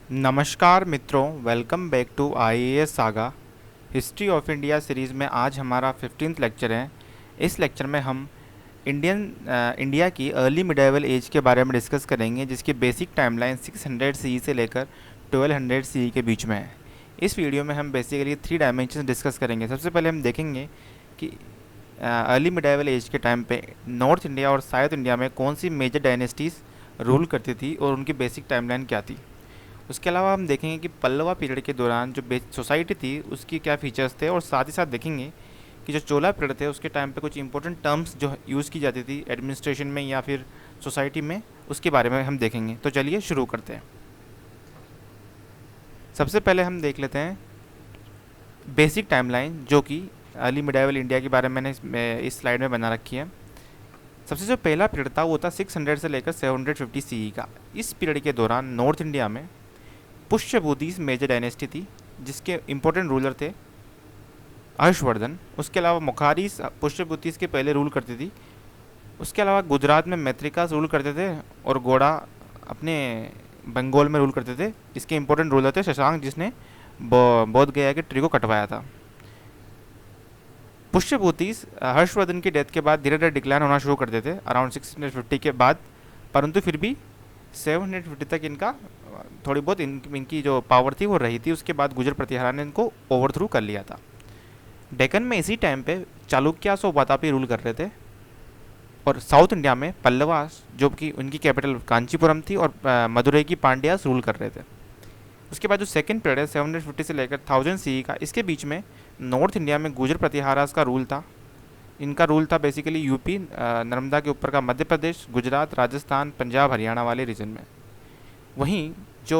नमस्कार मित्रों, welcome back to IAS saga history of India series में आज हमारा 15th लेक्चर है। इस लेक्चर में हम इंडिया की अर्ली मिडाइवल एज के बारे में डिस्कस करेंगे, जिसकी बेसिक टाइमलाइन 600 सी से लेकर 1200 सी के बीच में है। इस वीडियो में हम बेसिकली 3 डायमेंशन डिस्कस करेंगे। सबसे पहले हम देखेंगे कि अर्ली मिडाइवल एज के टाइम पे नॉर्थ इंडिया और साउथ इंडिया में कौन सी मेजर डायनेस्टीज़ रूल करती थी और उनकी बेसिक टाइमलाइन क्या थी। उसके अलावा हम देखेंगे कि पल्लवा पीरियड के दौरान जो सोसाइटी थी उसकी क्या फीचर्स थे, और साथ ही साथ देखेंगे कि जो चोला पीरियड थे उसके टाइम पे कुछ इंपॉर्टेंट टर्म्स जो यूज़ की जाती थी एडमिनिस्ट्रेशन में या फिर सोसाइटी में, उसके बारे में हम देखेंगे। तो चलिए शुरू करते हैं। सबसे पहले हम देख लेते हैं बेसिक टाइमलाइन, जो कि अर्ली मिडाइवल इंडिया के बारे में मैंने इस स्लाइड में बना रखी है। सबसे जो पहला पीरियड था वो था 600 से लेकर 750 सीई का। इस पीरियड के दौरान नॉर्थ इंडिया में पुष्यभूतिस मेजर डायनेस्टी थी, जिसके इम्पोर्टेंट रूलर थे हर्षवर्धन। उसके अलावा मुखारीस पुष्यभूतिस के पहले रूल करती थी। उसके अलावा गुजरात में मैत्रिकास रूल करते थे और गोड़ा अपने बंगाल में रूल करते थे। इसके इम्पोर्टेंट रूलर थे शशांक, जिसने बोध गया के ट्री को कटवाया था। पुष्यभूतिस हर्षवर्धन की डेथ के बाद धीरे धीरे डिक्लाइन होना शुरू करते थे अराउंड 650 के बाद, परंतु फिर भी 750 तक इनका थोड़ी बहुत इनकी जो पावर थी वो रही थी। उसके बाद गुजर प्रतिहारा ने इनको ओवरथ्रू कर लिया था। डेक्कन में इसी टाइम पे चालुक्यास और वातापी रूल कर रहे थे, और साउथ इंडिया में पल्लवास, जो कि उनकी कैपिटल कांचीपुरम थी, और मदुरई की पांड्यास रूल कर रहे थे। उसके बाद जो सेकंड पीरियड है 750 से लेकर 1000 सी का, इसके बीच में नॉर्थ इंडिया में गुजर प्रतिहारास का रूल था। इनका रूल था बेसिकली यूपी, नर्मदा के ऊपर का मध्य प्रदेश, गुजरात, राजस्थान, पंजाब, हरियाणा वाले रीजन में। वहीं जो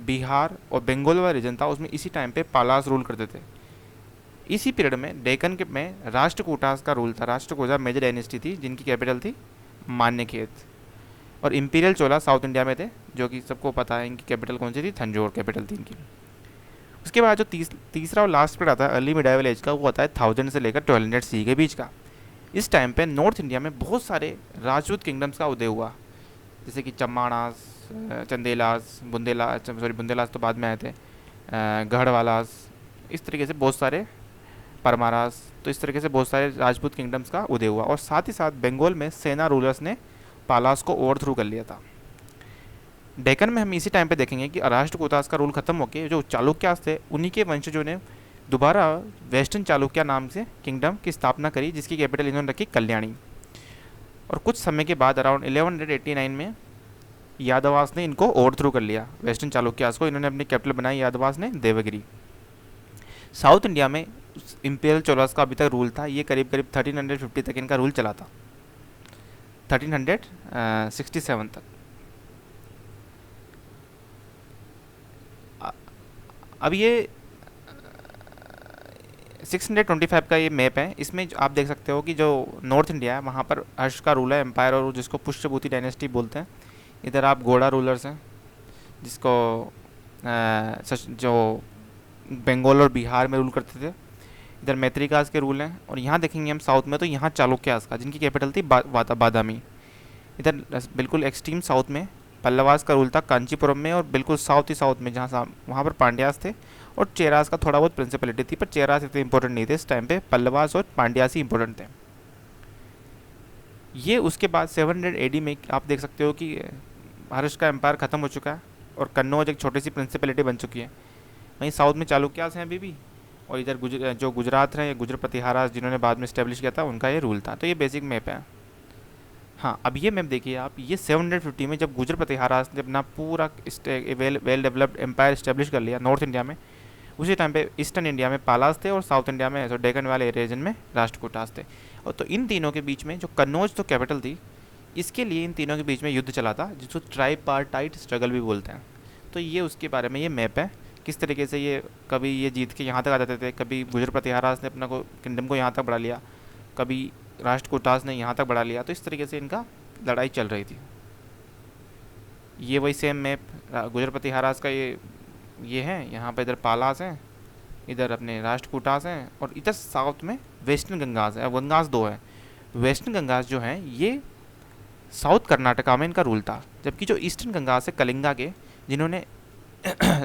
बिहार और बंगाल वाला रीजन था उसमें इसी टाइम पे पालास रूल करते थे। इसी पीरियड में डेक्कन के में राष्ट्रकूटास का रूल था। राष्ट्रकूटा मेजर डायनेस्टी थी जिनकी कैपिटल थी मान्यखेत। और इंपीरियल चोला साउथ इंडिया में थे, जो कि सबको पता है इनकी कैपिटल कौन सी थी, तंजौर कैपिटल थी इनकी। उसके बाद जो तीसरा और लास्ट पीरियड आता है अर्ली मिडाइवल एज का, वो आता है 1000 से लेकर 1200 सी के बीच का। इस टाइम पे नॉर्थ इंडिया में बहुत सारे राजपूत किंगडम्स का उदय हुआ, जैसे कि चम्माणास, चंदेलास, बुंदेलास तो बाद में आए थे, गढ़वालास, इस तरीके से बहुत सारे, परमारास, तो इस तरीके से बहुत सारे राजपूत किंगडम्स का उदय हुआ। और साथ ही साथ बंगाल में सेना रूलर्स ने पालास को ओवरथ्रू कर लिया था। डेक्कन में हम इसी टाइम पे देखेंगे कि राष्ट्रकूटास का रूल खत्म होकर जो चालुक्यास थे उन्हीं के वंशजों ने दोबारा वेस्टर्न चालुक्या नाम से किंगडम की स्थापना करी, जिसकी कैपिटल इन्होंने रखी कल्याणी। और कुछ समय के बाद अराउंड 1189 में यादवास ने इनको ओवरथ्रू कर लिया, वेस्टर्न चालुक्यास को। इन्होंने अपनी कैपिटल बनाई यादवास ने देवगिरी। साउथ इंडिया में इंपीरियल चोलास का अभी तक रूल था, ये करीब करीब 1350 तक इनका रूल चला था, 1367 तक। अब ये 625 का ये मैप है। इसमें आप देख सकते हो कि जो नॉर्थ इंडिया है वहाँ पर हर्ष का रूल है एम्पायर, और जिसको पुष्यभूति डायनेस्टी बोलते हैं। इधर आप गोड़ा रूलर्स हैं, जिसको जो बंगाल और बिहार में रूल करते थे। इधर मैत्रिकास के रूल हैं। और यहाँ देखेंगे हम साउथ में, तो यहाँ चालुक्यास का, जिनकी कैपिटल थी बादामी। इधर बिल्कुल एक्सट्रीम साउथ में पल्लवास का रूल था कांचीपुरम में, और बिल्कुल साउथ ही साउथ में जहाँ वहाँ पर पांड्यास थे, और चेरास का थोड़ा बहुत प्रिंसिपलिटी थी, पर चेरास इतने इंपॉर्टेंट नहीं थे इस टाइम पे। पल्लवास और पांड्यास ही इंपॉर्टेंट थे। ये उसके बाद 700 एडी में आप देख सकते हो कि हर्ष का एम्पायर ख़त्म हो चुका है, और कन्नौज एक छोटी सी प्रिंसिपलिटी बन चुकी है। वहीं साउथ में चालुक्यास हैं अभी भी, और इधर जो गुजरात है, गुजर प्रतिहारा जिन्होंने बाद में इस्टेब्लिश किया था, उनका ये रूल था। तो ये बेसिक मैप है। हाँ, अब ये मैप देखिए आप, ये 750 में जब गुजर प्रतिहारास ने अपना पूरा वेल डेवलप्ड एम्पायर इस्टेब्लिश कर लिया नॉर्थ इंडिया में, उसी टाइम पे ईस्टर्न इंडिया में पालास थे, और साउथ इंडिया में जो डेक्कन वाले रीजन में राष्ट्रकूटास थे। और तो इन तीनों के बीच में जो कन्नौज तो कैपिटल थी, इसके लिए इन तीनों के बीच में युद्ध चला था, जिसको ट्राईपार्टाइट स्ट्रगल भी बोलते हैं। तो ये उसके बारे में ये मैप है, किस तरीके से ये कभी ये जीत के यहाँ तक आ जाते थे, कभी गुजर प्रतिहारास ने अपना को किंगडम को यहाँ तक बढ़ा लिया, कभी राष्ट्रकूटास ने यहाँ तक बढ़ा लिया। तो इस तरीके से इनका लड़ाई चल रही थी। ये वही सेम मैप गुजर प्रतिहारास का ये है। यहाँ पर इधर पालास हैं, इधर अपने राष्ट्रकूटास हैं, और इधर साउथ में वेस्टर्न गंगास है। गंगास दो है। वेस्टर्न गंगास जो हैं ये साउथ कर्नाटका में इनका रूल था, जबकि जो ईस्टर्न गंगास है कलिंगा के, जिन्होंने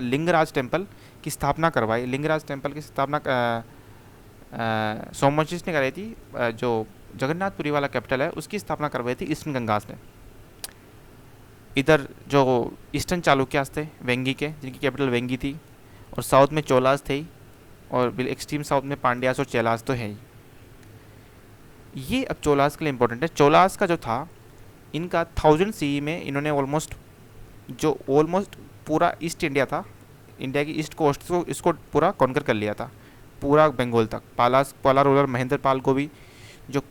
लिंगराज टेम्पल की स्थापना करवाई। लिंगराज टेम्पल की स्थापना सोमवंशी ने कराई थी। जो जगन्नाथपुरी वाला कैपिटल है उसकी स्थापना करवाई थी ईस्टर्न गंगास ने। इधर जो ईस्टर्न चालुक्यास थे वेंगी के, जिनकी कैपिटल वेंगी थी, और साउथ में चोलास थे ही, और एक्सट्रीम साउथ में पांड्यास और चेलास तो है ही। ये अब चोलास के लिए इंपॉर्टेंट है। चोलास का जो था, इनका 1000 CE में इन्होंने ऑलमोस्ट पूरा ईस्ट इंडिया था, इंडिया की ईस्ट कोस्ट को इसको पूरा कॉन्कर कर लिया था, पूरा बंगाल तक। पाला रूलर महेंद्र पाल को भी, जो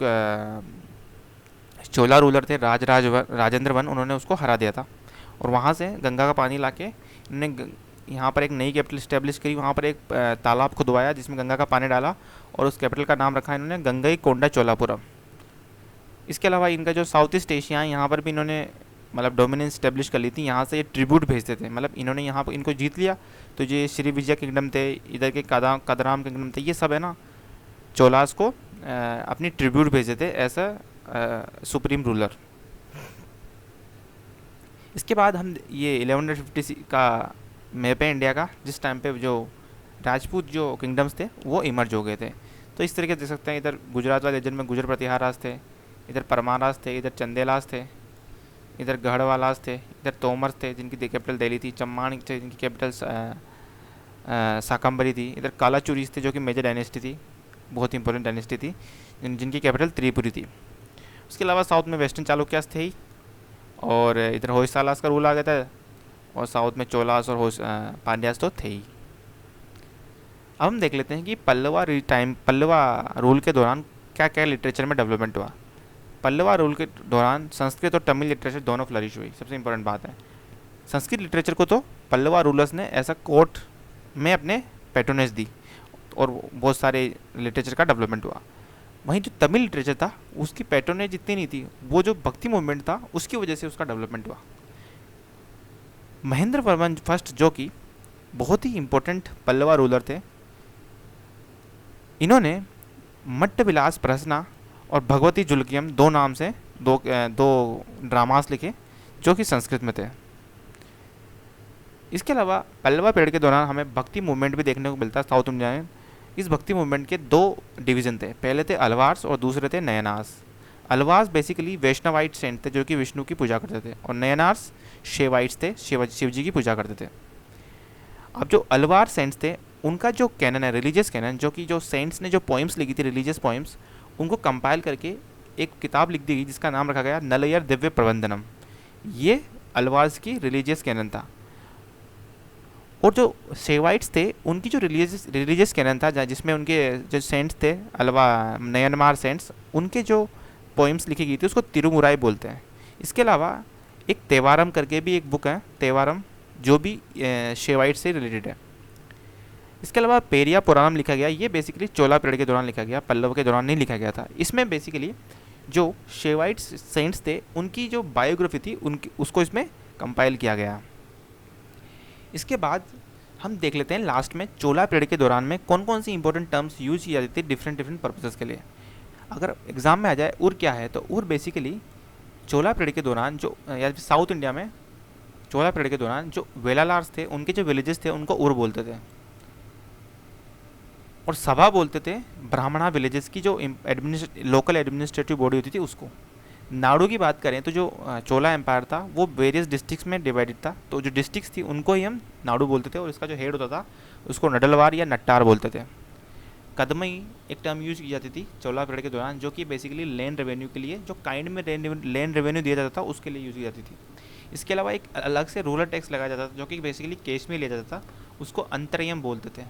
चोला रूलर थे राजेंद्र वन, उन्होंने उसको हरा दिया था। और वहाँ से गंगा का पानी लाके इन्होंने यहाँ पर एक नई कैपिटल इस्टेब्लिश करी। वहाँ पर एक तालाब खुदवाया जिसमें गंगा का पानी डाला, और उस कैपिटल का नाम रखा इन्होंने गंगई कोंडा चोलापुरम। इसके अलावा इनका जो साउथ ईस्ट एशिया है, यहाँ पर भी इन्होंने मतलब डोमिनेंस इस्टेब्लिश कर ली थी। यहाँ से ये ट्रिब्यूट भेजते थे, मतलब इन्होंने यहाँ पर इनको जीत लिया तो ये श्री विजय किंगडम थे, इधर के कदराम किंगडम थे, ये सब है ना चोलास को अपनी ट्रिब्यूट भेजे थे ऐसा सुप्रीम रूलर। इसके बाद हम ये 1150 का मैप है इंडिया का, जिस टाइम पे जो राजपूत जो किंगडम्स थे वो इमर्ज हो गए थे। तो इस तरीके से देख सकते हैं, इधर गुजरात वाले रीजन में गुजर प्रतिहारास थे, इधर परमारास थे, इधर चंदेलास थे, इधर गढ़वालास थे, इधर तोमर्स थे जिनकी कैपिटल दिल्ली थी, चम्माण थे जिनकी कैपिटल शाकंभरी थी, इधर कालाचुरीस थे जो कि मेजर डायनेस्टी थी, बहुत इंपॉर्टेंट डायनेस्टी थी, जिनकी कैपिटल त्रिपुरी थी। उसके अलावा साउथ में वेस्टर्न चालुक्यास थे ही, और इधर होयसालास का रूल आ गया था, और साउथ में चोलास और पांड्यास तो थे ही। अब हम देख लेते हैं कि पल्लवा रूल के दौरान क्या क्या लिटरेचर में डेवलपमेंट हुआ। पल्लवा रूल के दौरान संस्कृत और तमिल लिटरेचर दोनों फ्लरिश हुई। सबसे इंपॉर्टेंट बात है, संस्कृत लिटरेचर को तो पल्लवा रूलर्स ने ऐसा कोर्ट में अपने पैट्रोनेज दी, और बहुत सारे लिटरेचर का डेवलपमेंट हुआ। वहीं जो तमिल लिटरेचर था उसकी पैट्रोनेज इतनी नहीं थी, वो जो भक्ति मूवमेंट था उसकी वजह से उसका डेवलपमेंट हुआ। महेंद्र वर्मन फर्स्ट, जो कि बहुत ही इंपॉर्टेंट पल्लवा रूलर थे, इन्होंने मट्ट विलास प्रहसना और भगवती जुलकियम दो नाम से दो ड्रामास लिखे जो कि संस्कृत में थे। इसके अलावा पल्लवा पीरियड के दौरान हमें भक्ति मूवमेंट भी देखने को मिलता है साउथ इंडिया में। इस भक्ति मूवमेंट के दो डिवीज़न थे, पहले थे अलवार्स और दूसरे थे Nayanars. Alvars basically Vaishnavite Saint थे जो कि विष्णु की पूजा करते थे, और नयनार्स शेवाइट्स थे, शिव जी की पूजा करते थे। अब जो अलवार सेंट्स थे उनका जो कैनन है, रिलीजियस कैनन, जो कि जो सेंट्स ने जो पोइम्स लिखी थी, रिलीजियस पोइम्स, उनको कंपाइल करके एक किताब लिख दी गई जिसका नाम रखा गया नलयर दिव्य प्रबंधनम। ये अलवार्स की रिलीजियस कैनन था। और जो शेवाइट्स थे उनकी जो रिलीजियस कैनन था, जिसमें उनके जो सेंट्स थे नयनमार सेंट्स, उनके जो पोइम्स लिखी गई थी उसको तिरुमुराई बोलते हैं। इसके अलावा एक तेवारम करके भी एक बुक है, तेवारम, जो भी शेवाइट से रिलेटेड है। इसके अलावा पेरिया पुराणम लिखा गया, ये बेसिकली चोला पीरियड के दौरान लिखा गया, पल्लव के दौरान नहीं लिखा गया था। इसमें बेसिकली जो शेवाइट सेंट्स थे उनकी जो बायोग्राफी थी उनकी, उसको इसमें कंपाइल किया गया। इसके बाद हम देख लेते हैं लास्ट में चोला पीरियड के दौरान में कौन कौन सी इंपॉर्टेंट टर्म्स यूज की जाती थी डिफरेंट पर्पसेस के लिए। अगर एग्जाम में आ जाए उर क्या है, तो उर बेसिकली चोला पीरियड के दौरान जो, या साउथ इंडिया में चोला पीरियड के दौरान जो वेलालार्स थे उनके जो विलेजेस थे उनको उर बोलते थे, और सभा बोलते थे ब्राह्मणा विलेजेस की जो लोकल एडमिनिस्ट्रेटिव बॉडी होती थी उसको। नाडु की बात करें तो जो चोला एम्पायर था वो वेरियस डिस्ट्रिक्ट्स में डिवाइडेड था, तो जो डिस्ट्रिक्ट्स थी उनको ही हम नाडु बोलते थे, और इसका जो हेड होता था उसको नडलवार या नट्टार बोलते थे। कदमई एक टर्म यूज की जाती थी चोला पीरियड के दौरान, जो कि बेसिकली लैंड रेवेन्यू के लिए, जो काइंड में लैंड रेवेन्यू दिया जाता था उसके लिए यूज की जाती थी। इसके अलावा एक अलग से रूरल टैक्स लगाया जाता था जो कि बेसिकली कैश में लिया जाता था, उसको अंतरयम बोलते थे।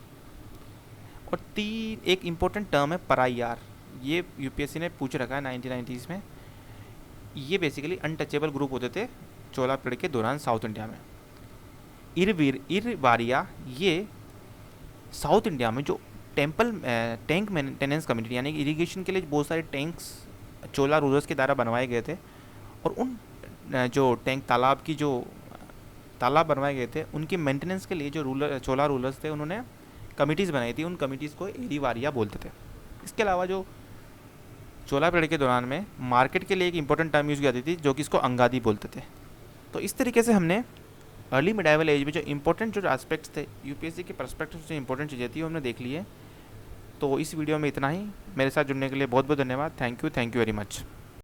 और एक इम्पोर्टेंट टर्म है पराइयार, ये यूपीएससी ने पूछ रखा है 1990s में। ये बेसिकली अनटचेबल ग्रुप होते थे चोला पीरियड के दौरान साउथ इंडिया में। इरवारिया, ये साउथ इंडिया में जो टैंक मेंटेनेंस कम्युनिटी, यानी कि इरिगेशन के लिए बहुत सारे टैंक्स चोला रूलर्स के द्वारा बनवाए गए थे, और उन जो टैंक तालाब बनवाए गए थे उनकी मेंटेनेंस के लिए जो चोला रूलर्स थे उन्होंने कमिटीज़ बनाई थी, उन कमिटीज़ को एरीवारिया बोलते थे। इसके अलावा जो चोला पीरियड के दौरान में मार्केट के लिए एक इंपॉर्टेंट टर्म यूज़ की जाती थी जो कि इसको अंगादी बोलते थे। तो इस तरीके से हमने अर्ली मिडाइवल एज में जो इंपॉर्टेंट जो एस्पेक्ट्स थे यूपीएससी के पर्सपेक्टिव से इंपॉर्टेंट चीज़ें थी वो हमने देख ली है। तो इस वीडियो में इतना ही। मेरे साथ जुड़ने के लिए बहुत बहुत धन्यवाद। Thank you very much.